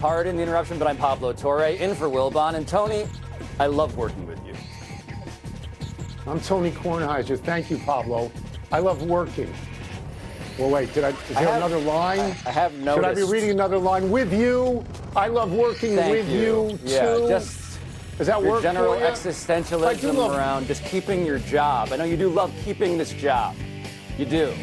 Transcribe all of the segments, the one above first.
Pardon the interruption, but I'm Pablo Torre, in for Wilbon. And Tony, I love working with you. I'm Tony Kornheiser. Thank you, Pablo. I love working. Well, wait, is there another line? I have noticed. Should I be reading another line? With you, I love working with you, too. Just does that work general for you? existentialism around just keeping your job. I know you do love keeping this job. You do.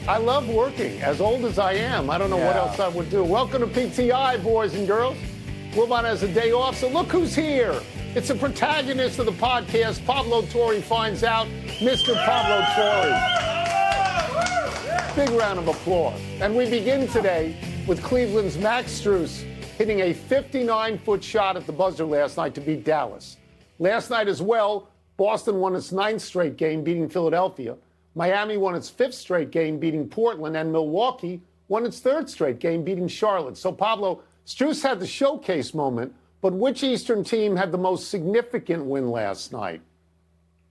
I love working, as old as I am. I don't know what else I would do. Welcome to PTI, boys and girls. Wilbon has a day off, so look who's here. It's the protagonist of the podcast, Pablo Torre Finds Out, Mr. Pablo Torre. Big round of applause. And we begin today with Cleveland's Max Strus hitting a 59-foot shot at the buzzer last night to beat Dallas. Last night as well, Boston won its 9th straight game, beating Philadelphia. Miami won its 5th straight game, beating Portland, and Milwaukee won its 3rd straight game, beating Charlotte. So, Pablo, Strus had the showcase moment, but which Eastern team had the most significant win last night?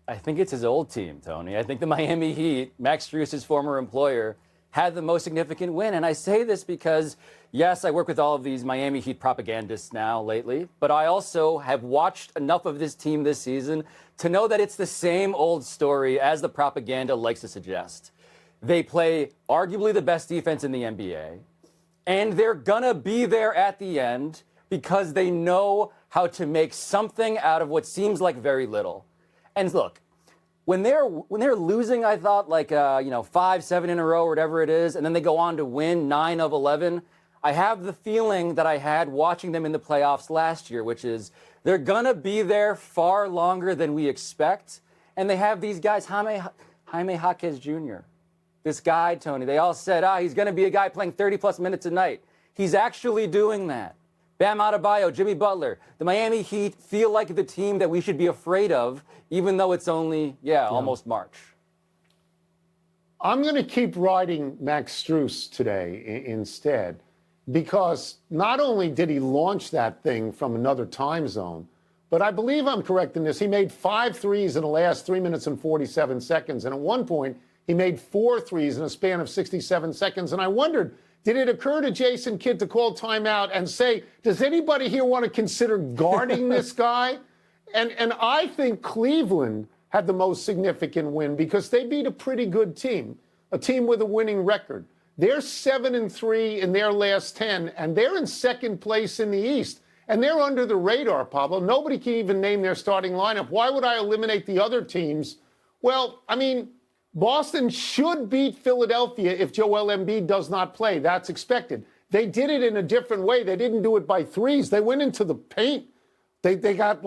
I think it's his old team, Tony. I think the Miami Heat, Max Strus' former employer, had the most significant win. And I say this because, yes, I work with all of these Miami Heat propagandists now lately, but I also have watched enough of this team this season to know that it's the same old story as the propaganda likes to suggest. They play arguably the best defense in the NBA, and they're gonna be there at the end because they know how to make something out of what seems like very little. And look, when they're losing, I thought 5, 7 in a row or whatever it is, and then they go on to win 9 of 11, I have the feeling that I had watching them in the playoffs last year, which is they're going to be there far longer than we expect. And they have these guys, Jaime Jaquez Jr., this guy, Tony, they all said, he's going to be a guy playing 30-plus minutes a night. He's actually doing that. Bam Adebayo, Jimmy Butler. The Miami Heat feel like the team that we should be afraid of, even though it's only, almost March. I'm going to keep riding Max Strus today instead, because not only did he launch that thing from another time zone, but I believe I'm correct in this. He made 5 threes in the last 3 minutes and 47 seconds. And at one point, he made 4 threes in a span of 67 seconds. And I wondered, did it occur to Jason Kidd to call timeout and say, does anybody here want to consider guarding this guy? And I think Cleveland had the most significant win because they beat a pretty good team, a team with a winning record. They're 7-3 in their last 10, and they're in 2nd place in the East. And they're under the radar, Pablo. Nobody can even name their starting lineup. Why would I eliminate the other teams? Well, I mean, Boston should beat Philadelphia if Joel Embiid does not play. That's expected. They did it in a different way. They didn't do it by threes. They went into the paint. They got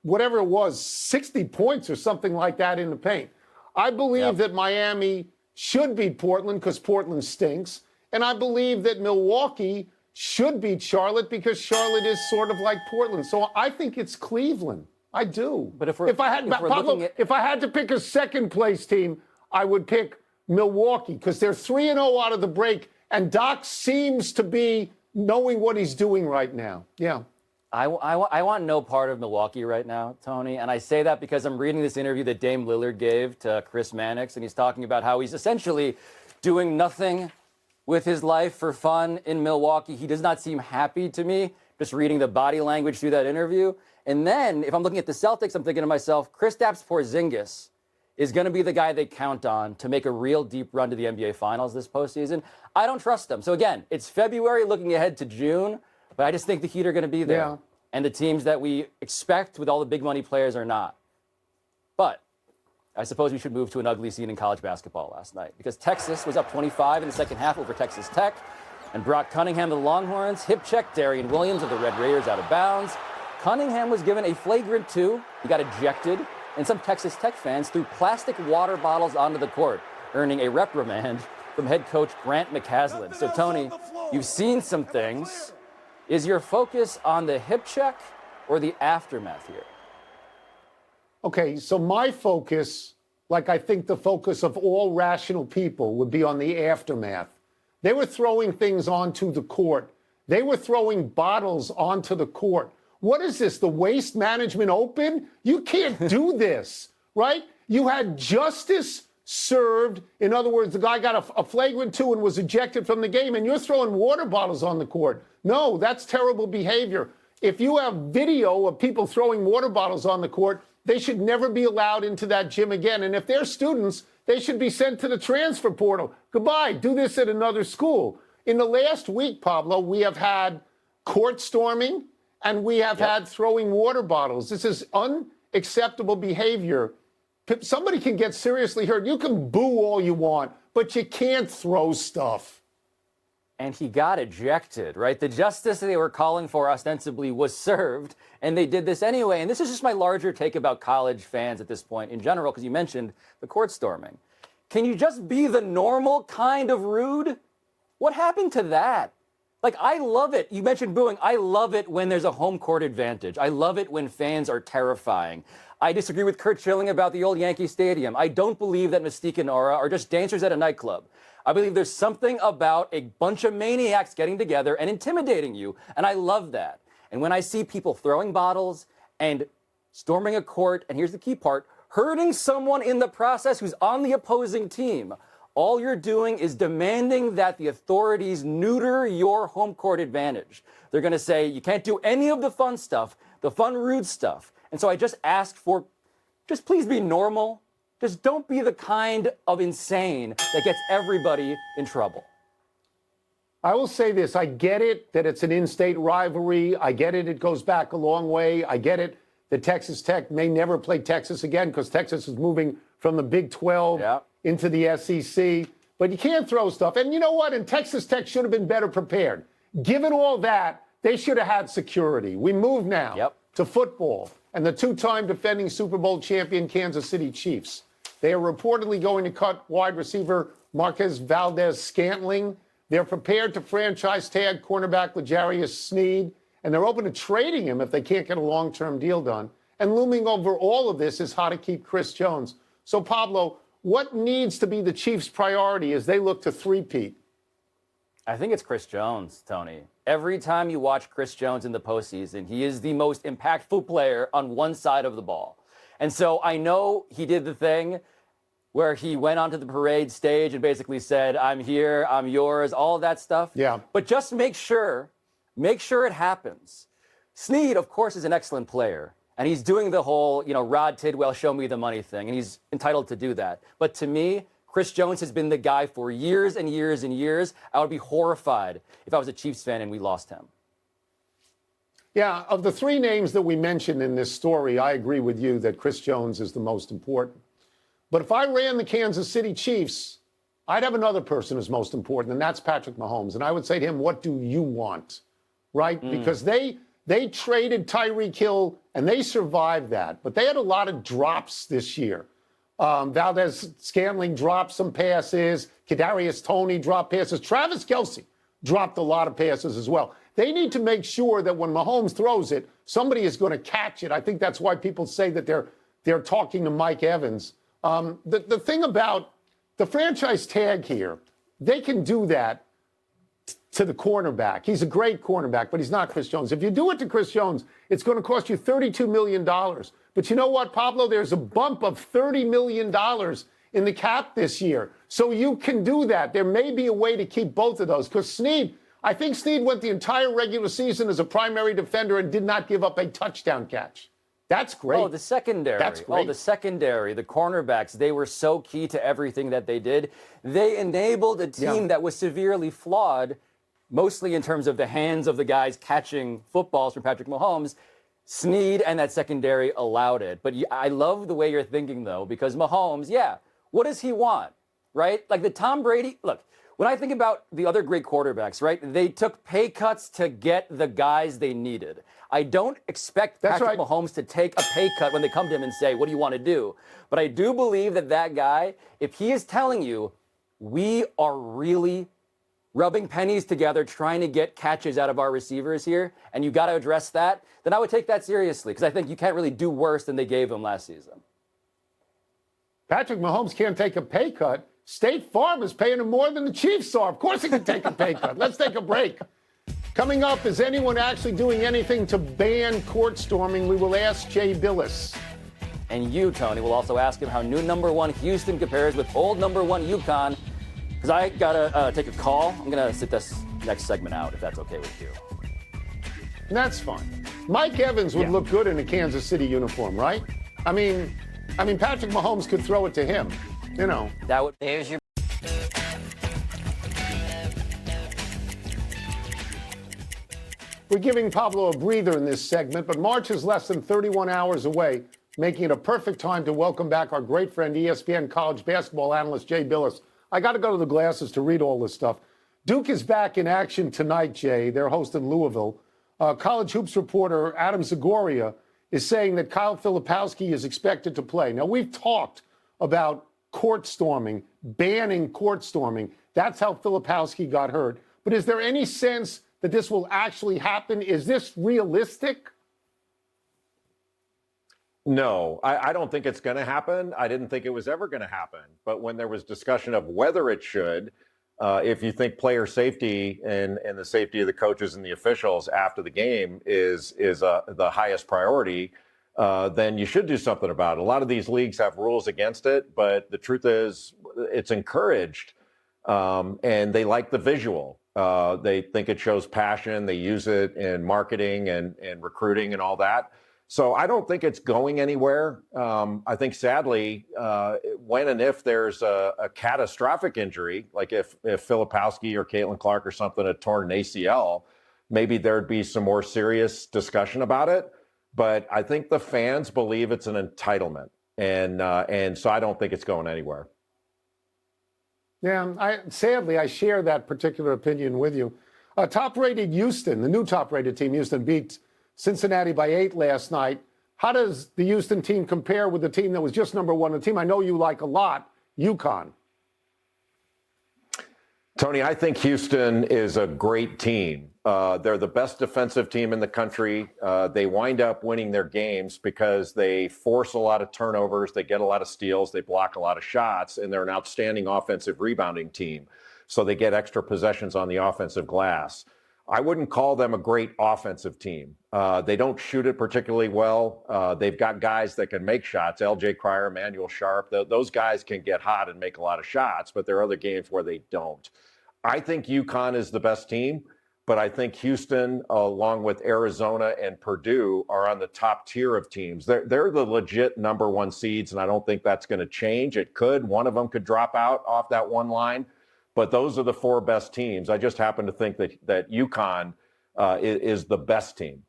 whatever it was, 60 points or something like that in the paint. I believe that Miami should beat Portland because Portland stinks. And I believe that Milwaukee should beat Charlotte because Charlotte is sort of like Portland. So I think it's Cleveland. I do. But if I had to pick a 2nd place team, I would pick Milwaukee because they're 3-0 out of the break, and Doc seems to be knowing what he's doing right now. Yeah. I want no part of Milwaukee right now, Tony, and I say that because I'm reading this interview that Dame Lillard gave to Chris Mannix, and he's talking about how he's essentially doing nothing with his life for fun in Milwaukee. He does not seem happy to me, just reading the body language through that interview. And then, if I'm looking at the Celtics, I'm thinking to myself, Kristaps Porzingis is going to be the guy they count on to make a real deep run to the NBA Finals this postseason. I don't trust them. So again, it's February looking ahead to June, but I just think the Heat are going to be there. Yeah. And the teams that we expect with all the big money players are not. But I suppose we should move to an ugly scene in college basketball last night because Texas was up 25 in the second half over Texas Tech, and Brock Cunningham of the Longhorns hip checked Darian Williams of the Red Raiders out of bounds. Cunningham was given a flagrant 2. He got ejected, and some Texas Tech fans threw plastic water bottles onto the court, earning a reprimand from head coach Grant McCaslin. So, Tony, you've seen some things. Is your focus on the hip check or the aftermath here? Okay, so my focus, like I think the focus of all rational people, would be on the aftermath. They were throwing things onto the court. They were throwing bottles onto the court. What is this, the Waste Management Open? You can't do this, right? You had Justice served. In other words, the guy got a flagrant 2 and was ejected from the game, and you're throwing water bottles on the court. No, that's terrible behavior. If you have video of people throwing water bottles on the court, they should never be allowed into that gym again. And if they're students, they should be sent to the transfer portal. Goodbye. Do this at another school. In the last week, Pablo, we have had court storming and we have had throwing water bottles. This is unacceptable behavior. Somebody can get seriously hurt. You can boo all you want, but you can't throw stuff. And he got ejected, right? The justice they were calling for ostensibly was served, and they did this anyway. And this is just my larger take about college fans at this point in general, because you mentioned the court storming. Can you just be the normal kind of rude? What happened to that? Like, I love it. You mentioned booing. I love it when there's a home court advantage. I love it when fans are terrifying. I disagree with Kurt Schilling about the old Yankee Stadium. I don't believe that Mystique and Aura are just dancers at a nightclub. I believe there's something about a bunch of maniacs getting together and intimidating you, and I love that. And when I see people throwing bottles and storming a court, and here's the key part, hurting someone in the process who's on the opposing team, all you're doing is demanding that the authorities neuter your home court advantage. They're going to say you can't do any of the fun stuff, the fun, rude stuff. And so I just ask for, just please be normal. Just don't be the kind of insane that gets everybody in trouble. I will say this. I get it that it's an in-state rivalry. I get it. It goes back a long way. I get it that Texas Tech may never play Texas again because Texas is moving from the Big 12 into the SEC. But you can't throw stuff. And you know what? And Texas Tech should have been better prepared. Given all that, they should have had security. We move now to football and the two-time defending Super Bowl champion Kansas City Chiefs. They are reportedly going to cut wide receiver Marquez Valdez-Scantling. They're prepared to franchise tag cornerback L'Jarius Sneed, and they're open to trading him if they can't get a long-term deal done. And looming over all of this is how to keep Chris Jones. So, Pablo, what needs to be the Chiefs' priority as they look to three-peat? I think it's Chris Jones, Tony. Every time you watch Chris Jones in the postseason, he is the most impactful player on one side of the ball. And so I know he did the thing where he went onto the parade stage and basically said, I'm here, I'm yours, all of that stuff. Yeah. But just make sure it happens. Sneed, of course, is an excellent player. And he's doing the whole, Rod Tidwell, show me the money thing. And he's entitled to do that. But to me, Chris Jones has been the guy for years and years and years. I would be horrified if I was a Chiefs fan and we lost him. Yeah, of the three names that we mentioned in this story, I agree with you that Chris Jones is the most important. But if I ran the Kansas City Chiefs, I'd have another person who's most important, and that's Patrick Mahomes. And I would say to him, what do you want? Right? Because they traded Tyreek Hill, and they survived that. But they had a lot of drops this year. Valdez-Scantling dropped some passes. Kadarius Toney dropped passes. Travis Kelce dropped a lot of passes as well. They need to make sure that when Mahomes throws it, somebody is going to catch it. I think that's why people say that they're talking to Mike Evans. The thing about the franchise tag here, they can do that to the cornerback. He's a great cornerback, but he's not Chris Jones. If you do it to Chris Jones, it's going to cost you $32 million. But you know what, Pablo? There's a bump of $30 million in the cap this year. So you can do that. There may be a way to keep both of those because I think Sneed went the entire regular season as a primary defender and did not give up a touchdown catch. That's great. Oh, the secondary. That's great. Oh, the secondary, the cornerbacks, they were so key to everything that they did. They enabled a team that was severely flawed, mostly in terms of the hands of the guys catching footballs from Patrick Mahomes. Sneed and that secondary allowed it. But I love the way you're thinking, though, because Mahomes, what does he want, right? Like the Tom Brady, look, when I think about the other great quarterbacks, right, they took pay cuts to get the guys they needed. I don't expect Patrick Mahomes to take a pay cut when they come to him and say, what do you want to do? But I do believe that guy, if he is telling you, we are really rubbing pennies together trying to get catches out of our receivers here, and you got to address that, then I would take that seriously because I think you can't really do worse than they gave him last season. Patrick Mahomes can't take a pay cut. State Farm is paying him more than the Chiefs are. Of course he can take a pay cut. Let's take a break. Coming up, is anyone actually doing anything to ban court storming? We will ask Jay Bilas. And you, Tony, will also ask him how new #1 Houston compares with old #1 UConn. Because I got to take a call. I'm going to sit this next segment out, if that's okay with you. That's fine. Mike Evans would look good in a Kansas City uniform, right? I mean, Patrick Mahomes could throw it to him, you know. That would. There's your. We're giving Pablo a breather in this segment, but March is less than 31 hours away, making it a perfect time to welcome back our great friend, ESPN college basketball analyst Jay Bilas. I got to go to the glasses to read all this stuff. Duke is back in action tonight, Jay. They're hosting Louisville. College hoops reporter Adam Zagoria is saying that Kyle Filipowski is expected to play. Now, we've talked about court storming, banning court storming. That's how Filipowski got hurt. But is there any sense that this will actually happen? Is this realistic? No, I don't think it's going to happen. I didn't think it was ever going to happen. But when there was discussion of whether it should, if you think player safety and the safety of the coaches and the officials after the game is the highest priority, then you should do something about it. A lot of these leagues have rules against it, but the truth is it's encouraged, and they like the visual. They think it shows passion. They use it in marketing and recruiting and all that. So I don't think it's going anywhere. I think, sadly, when and if there's a catastrophic injury, like if Filipowski or Caitlin Clark or something had torn an ACL, maybe there'd be some more serious discussion about it. But I think the fans believe it's an entitlement, and so I don't think it's going anywhere. Yeah, sadly, I share that particular opinion with you. Top-rated Houston, the new top-rated team, Houston, beat Cincinnati by 8 last night. How does the Houston team compare with the team that was just #1, a team I know you like a lot, UConn? Tony, I think Houston is a great team. They're the best defensive team in the country. They wind up winning their games because they force a lot of turnovers, they get a lot of steals, they block a lot of shots, and they're an outstanding offensive rebounding team. So they get extra possessions on the offensive glass. I wouldn't call them a great offensive team. They don't shoot it particularly well. They've got guys that can make shots. L.J. Cryer, Emmanuel Sharp, those guys can get hot and make a lot of shots, but there are other games where they don't. I think UConn is the best team, but I think Houston, along with Arizona and Purdue, are on the top tier of teams. They're the legit #1 seeds, and I don't think that's going to change. It could. One of them could drop out off that one line. But those are the 4 best teams. I just happen to think that UConn is the best team.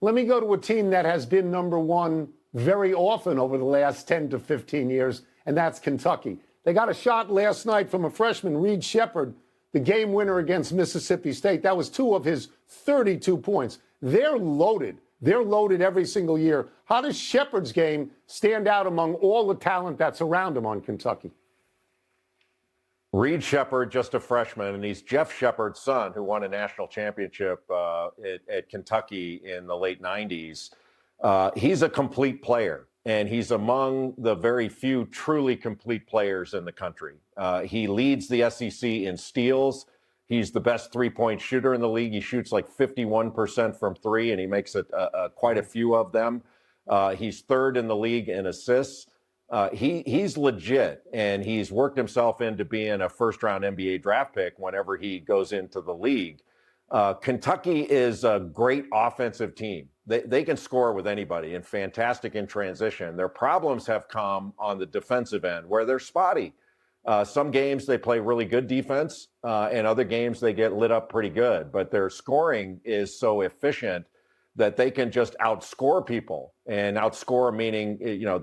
Let me go to a team that has been #1 very often over the last 10 to 15 years, and that's Kentucky. They got a shot last night from a freshman, Reed Sheppard, the game winner against Mississippi State. That was 2 of his 32 points. They're loaded. They're loaded every single year. How does Sheppard's game stand out among all the talent that's around him on Kentucky? Reed Sheppard, just a freshman, and he's Jeff Sheppard's son, who won a national championship at Kentucky in the late 90s. He's a complete player, and he's among the very few truly complete players in the country. He leads the SEC in steals. He's the best three-point shooter in the league. He shoots like 51% from 3, and he makes quite a few of them. He's 3rd in the league in assists. He's legit, and he's worked himself into being a first-round NBA draft pick whenever he goes into the league. Kentucky is a great offensive team. They can score with anybody and fantastic in transition. Their problems have come on the defensive end where they're spotty. Some games they play really good defense, and other games they get lit up pretty good. But their scoring is so efficient that they can just outscore people, and outscore meaning,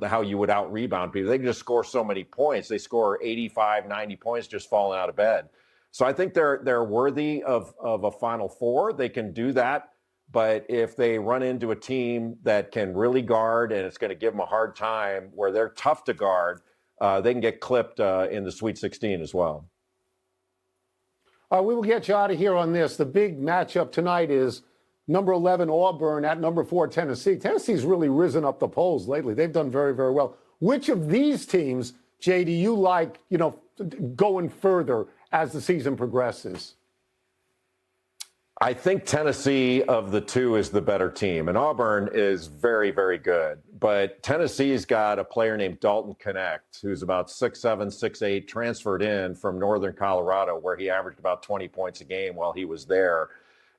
how you would out-rebound people. They can just score so many points. They score 85, 90 points just falling out of bed. So I think they're worthy of a Final Four. They can do that. But if they run into a team that can really guard and it's going to give them a hard time where they're tough to guard, they can get clipped in the Sweet 16 as well. We will get you out of here on this. The big matchup tonight is number 11 Auburn at number 4 Tennessee. Tennessee's really risen up the polls lately. They've done very, very well. Which of these teams, Jay, do you like, going further as the season progresses? I think Tennessee of the two is the better team, and Auburn is very, very good. But Tennessee's got a player named Dalton Connect, who's about 6'7", 6'8", transferred in from Northern Colorado, where he averaged about 20 points a game while he was there.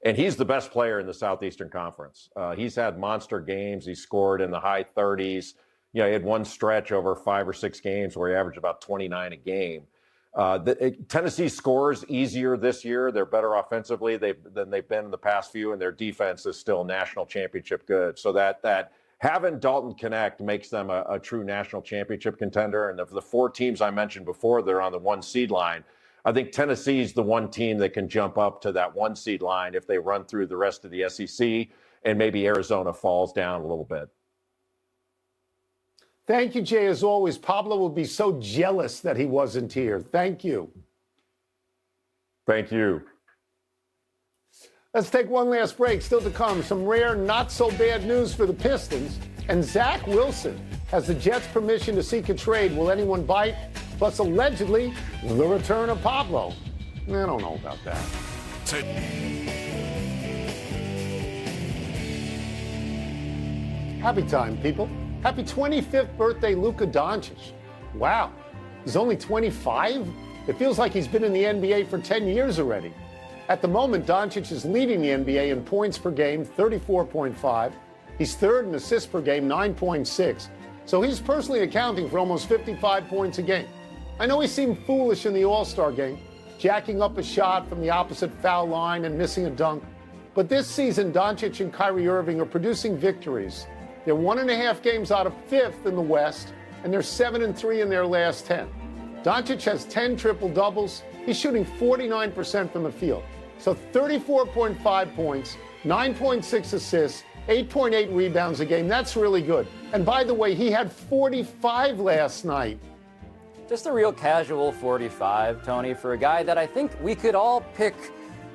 And he's the best player in the Southeastern Conference. He's had monster games. He scored in the high 30s. He had one stretch over 5 or 6 games where he averaged about 29 a game. Tennessee scores easier this year. They're better offensively than they've been in the past few, and their defense is still national championship good. So that having Dalton Connect makes them a true national championship contender. And of the 4 teams I mentioned before, they're on the 1 seed line. I think Tennessee's the one team that can jump up to that 1 seed line if they run through the rest of the SEC, and maybe Arizona falls down a little bit. Thank you, Jay. As always, Pablo will be so jealous that he wasn't here. Thank you. Thank you. Let's take one last break. Still to come, some rare, not-so-bad news for the Pistons. And Zach Wilson has the Jets' permission to seek a trade. Will anyone bite? Plus, allegedly, the return of Pablo. I don't know about that. Happy time, people. Happy 25th birthday, Luka Doncic. Wow, he's only 25? It feels like he's been in the NBA for 10 years already. At the moment, Doncic is leading the NBA in points per game, 34.5. He's third in assists per game, 9.6. So he's personally accounting for almost 55 points a game. I know he seemed foolish in the All-Star game, jacking up a shot from the opposite foul line and missing a dunk. But this season, Doncic and Kyrie Irving are producing victories. They're 1.5 games out of 5th in the West, and they're 7-3 in their last 10. Doncic has 10 triple-doubles. He's shooting 49% from the field. So 34.5 points, 9.6 assists, 8.8 rebounds a game. That's really good. And by the way, he had 45 last night. Just a real casual 45, Tony, for a guy that I think we could all pick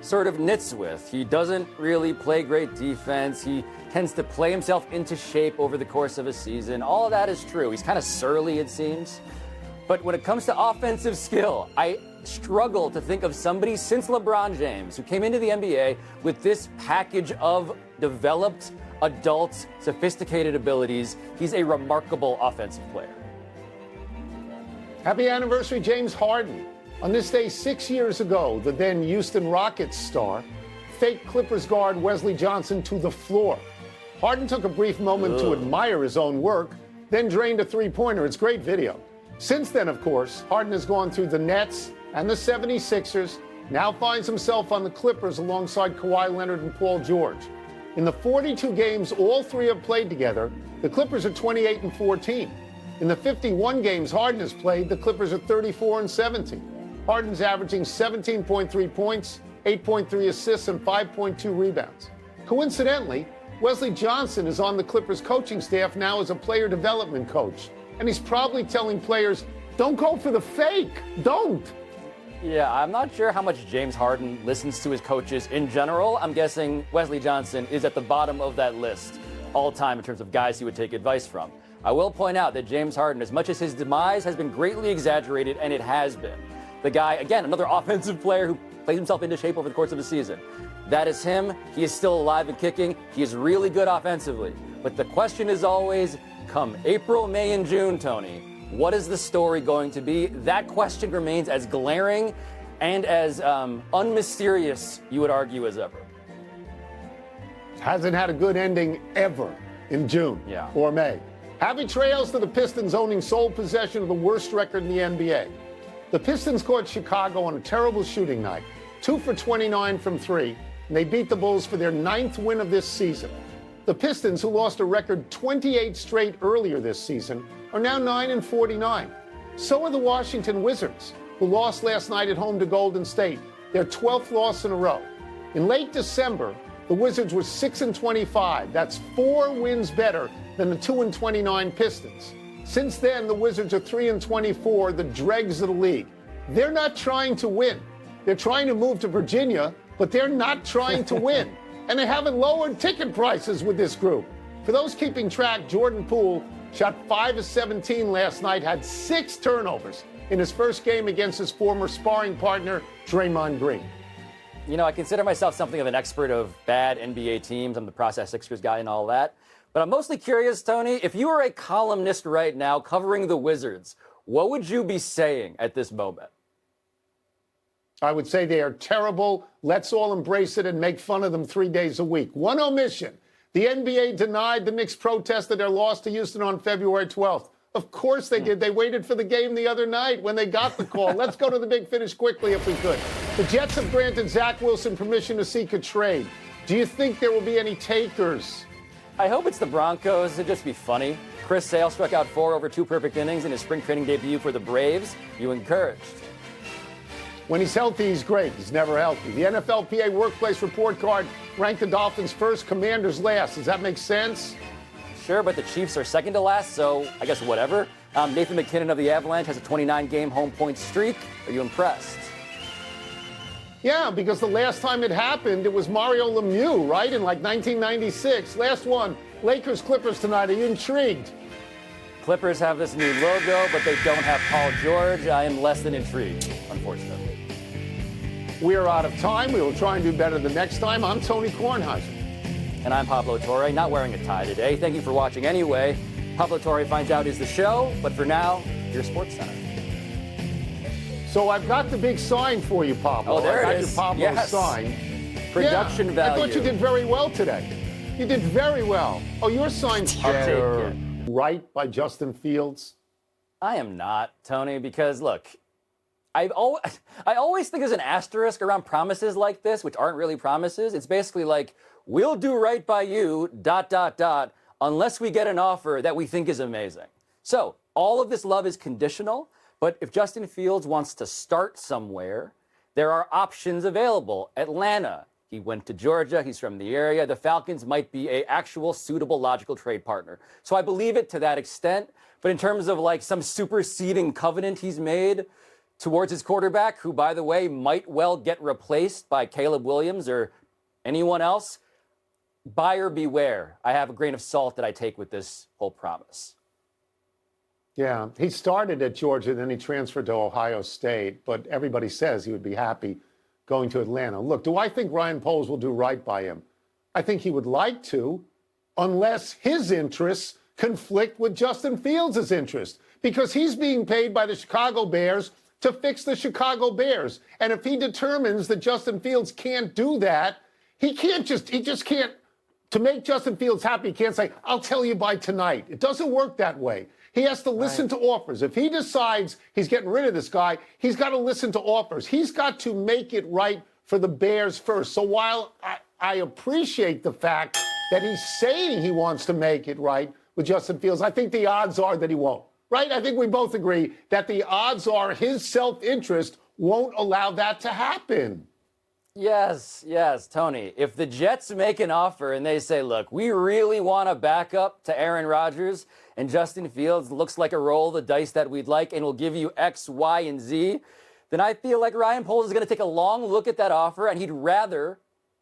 sort of nits with. He doesn't really play great defense. He tends to play himself into shape over the course of a season. All of that is true. He's kind of surly, it seems. But when it comes to offensive skill, I struggle to think of somebody since LeBron James who came into the NBA with this package of developed, adult, sophisticated abilities. He's a remarkable offensive player. Happy anniversary, James Harden. On this day 6 years ago, the then Houston Rockets star faked Clippers guard Wesley Johnson to the floor. Harden took a brief moment to admire his own work, then drained a three-pointer. It's great video. Since then, of course, Harden has gone through the Nets and the 76ers, now finds himself on the Clippers alongside Kawhi Leonard and Paul George. In the 42 games all three have played together, the Clippers are 28-14. In the 51 games Harden has played, the Clippers are 34-17. Harden's averaging 17.3 points, 8.3 assists, and 5.2 rebounds. Coincidentally, Wesley Johnson is on the Clippers coaching staff now as a player development coach. And he's probably telling players, don't go for the fake. Don't. Yeah, I'm not sure how much James Harden listens to his coaches in general. I'm guessing Wesley Johnson is at the bottom of that list all time in terms of guys he would take advice from. I will point out that James Harden, as much as his demise has been greatly exaggerated, and it has been, the guy, again, another offensive player who plays himself into shape over the course of the season. That is him. He is still alive and kicking. He is really good offensively. But the question is always, come April, May, and June, Tony, what is the story going to be? That question remains as glaring and as unmysterious, you would argue, as ever. Hasn't had a good ending ever in June or May. Happy trails to the Pistons owning sole possession of the worst record in the NBA. The Pistons caught Chicago on a terrible shooting night, 2 for 29 from 3, and they beat the Bulls for their 9th win of this season. The Pistons, who lost a record 28 straight earlier this season, are now 9-49. So are the Washington Wizards, who lost last night at home to Golden State, their 12th loss in a row. In late December, the Wizards were 6-25. That's 4 wins better than the 2-29 Pistons. Since then, the Wizards are 3-24, the dregs of the league. They're not trying to win. They're trying to move to Virginia, but they're not trying to win. And they haven't lowered ticket prices with this group. For those keeping track, Jordan Poole shot 5 of 17 last night, had 6 turnovers in his first game against his former sparring partner, Draymond Green. you know, I consider myself something of an expert of bad NBA teams. I'm the process Sixers guy and all that. But I'm mostly curious, Tony, if you were a columnist right now covering the Wizards, what would you be saying at this moment? I would say they are terrible. Let's all embrace it and make fun of them 3 days a week. One omission. The NBA denied the Knicks' protest of their loss to Houston on February 12th. Of course they did. They waited for the game the other night when they got the call. Let's go to the big finish quickly if we could. The Jets have granted Zach Wilson permission to seek a trade. Do you think there will be any takers? I hope it's the Broncos. It'd just be funny. Chris Sale struck out 4 over 2 perfect innings in his spring training debut for the Braves. You encouraged. When he's healthy, he's great. He's never healthy. The NFLPA Workplace Report Card ranked the Dolphins first, Commanders last. Does that make sense? Sure, but the Chiefs are second to last, so I guess whatever. Nathan McKinnon of the Avalanche has a 29-game home point streak. Are you impressed? Yeah, because the last time it happened, it was Mario Lemieux, right, in like 1996. Last one, Lakers-Clippers tonight. Are you intrigued? Clippers have this new logo, but they don't have Paul George. I am less than intrigued, unfortunately. We are out of time. We will try and do better the next time. I'm Tony Kornheiser. And I'm Pablo Torre, not wearing a tie today. Thank you for watching anyway. Pablo Torre Finds Out is the show, but for now, your Sports Center. So I've got the big sign for you, Pablo. Oh, there it I got is. your Pablo Yes. sign. Production value. I thought you did very well today. You did very well. Oh, your sign's I'll take better. it. Right by Justin Fields. I am not, Tony, because look, I always think there's an asterisk around promises like this, which aren't really promises. It's basically like, we'll do right by you, ... unless we get an offer that we think is amazing. So all of this love is conditional, but if Justin Fields wants to start somewhere, there are options available. Atlanta, he went to Georgia, he's from the area. The Falcons might be an actual suitable, logical trade partner. So I believe it to that extent, but in terms of like some superseding covenant he's made towards his quarterback, who, by the way, might well get replaced by Caleb Williams or anyone else, buyer beware. I have a grain of salt that I take with this whole promise. Yeah, he started at Georgia, then he transferred to Ohio State, but everybody says he would be happy going to Atlanta. Look, do I think Ryan Poles will do right by him? I think he would like to, unless his interests conflict with Justin Fields' interest, because he's being paid by the Chicago Bears to fix the Chicago Bears. And if he determines that Justin Fields can't do that, he just can't, to make Justin Fields happy, he can't say, I'll tell you by tonight. It doesn't work that way. He has to listen to offers. If he decides he's getting rid of this guy, he's got to listen to offers. He's got to make it right for the Bears first. So while I appreciate the fact that he's saying he wants to make it right with Justin Fields, I think the odds are that he won't. Right? I think we both agree that the odds are his self-interest won't allow that to happen. Yes, Tony. If the Jets make an offer and they say, look, we really want a backup to Aaron Rodgers and Justin Fields looks like a roll of the dice that we'd like and we'll give you X, Y, and Z, then I feel like Ryan Poles is going to take a long look at that offer and he'd rather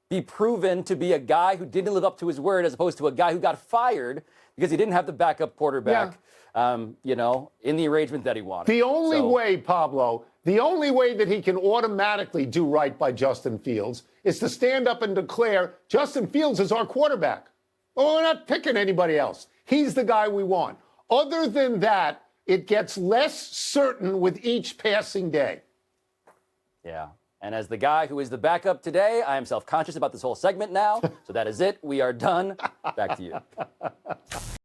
be proven to be a guy who didn't live up to his word as opposed to a guy who got fired because he didn't have the backup quarterback, in the arrangement that he wanted. The only way, Pablo, the only way that he can automatically do right by Justin Fields is to stand up and declare, Justin Fields is our quarterback. Oh, we're not picking anybody else. He's the guy we want. Other than that, it gets less certain with each passing day. Yeah. And as the guy who is the backup today, I am self-conscious about this whole segment now. So that is it. We are done. Back to you.